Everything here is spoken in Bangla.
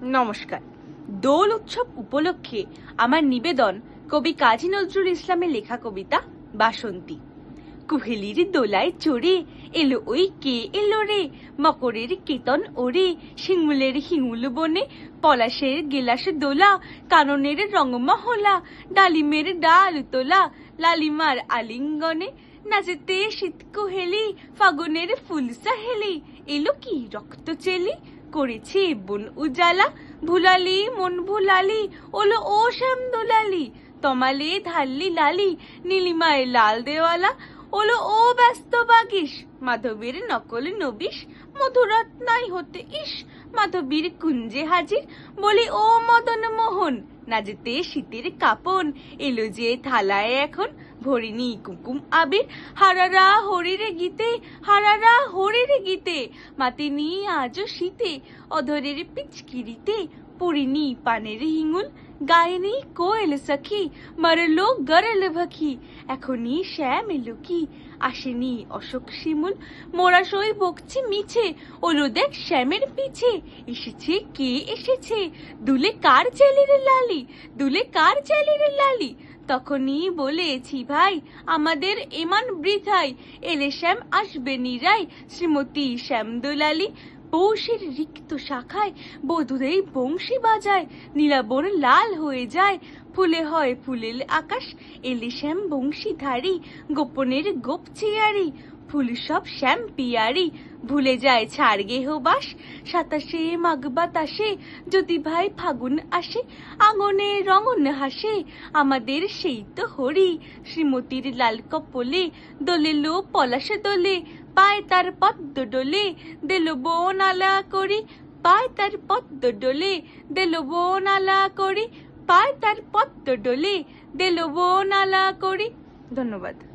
নমস্কার। দোল উৎসব উপলক্ষে আমার নিবেদন কবি কাজী নজরুল ইসলামের লেখা কবিতা বাসন্তী। কুহেলির দোলায় চড়ে এলো ওই কে এলো রে, মকরের কেতন ওরে, শিমুলের হিঙুল বনে, পলাশের গেলাস দোলা, কাননের রংমহলা, ডালিমের ডাল তোলা, লালিমার আলিঙ্গনে, নাচতে শীত কুহেলি, ফাগুনের ফুল সাহেলি, এলো কি রক্ত চেলি, করেছে বন উজালা, ভুলালি মন ভুলালি, ওলো ও শ্যাম দোলালি, তমালে ধাল্লি লালি, নীলিমায় লাল দেওয়ালা, ওলো ও ব্যস্ত বাগিস, মাধবীর নকল নবিশ, মধুরাত নাই হতে ইস, মাধবীর কুঞ্জে হাজির, বলি ও মদন মোহন, নাচতে শীতের কাপন, এলো যে থালায় এখন, ভরিনি কুকুম আবির, হারারা হরিরে গীতে, হারারা হরিরে গীতে, মাতিনি আজও শীতে, অধরের পিচকিরিতে, পুরিনি পানের হিঙুল, গায়নি কোয়েল সখী, মারলো গরল ভখি, এখনই শ্যাম এলো কি, আসেনি অশোক শিমুল, মোরা সই বকছি মিছে, ওলো দেখ শ্যামের পিছে, এসেছে কে এসেছে, দুলে কার চেলির লালি, দুলে কার চেলির লালি, তখনই বলেছি ভাই আমাদের এমান বৃথাই, এলে শ্যাম আসবে নিরাই, শ্রীমতী শ্যাম দোলালি, পৌষের রিক্ত শাখায় বধূরেই বংশী বাজায়, নীলাবন লাল হয়ে যায়, ফুলে হয় ফুলের আকাশ, এলে শ্যাম বংশীধারী, গোপনের গোপ চেয়ারি, ফুল সব শ্যাম পিয়ারি, ভুলে যায় ছাড় গেহ বাস, সাতাশে মাঘ বাতাসে যদি ভাই ফাগুন আসে, আঙনে রঙন হাসে, আমাদের সেই তো হরি, শ্রীমতীর লাল কপলে, দোলেলো পলাশ দোলে, পায় তার পদ্ম ডোলে, দেলো বোন আলা করি, পায় তার পদ্ম ডোলে, দেলো বোন আলা করি, পায় তার পদ্ম ডোলে, দেলো বোন আলা করি। ধন্যবাদ।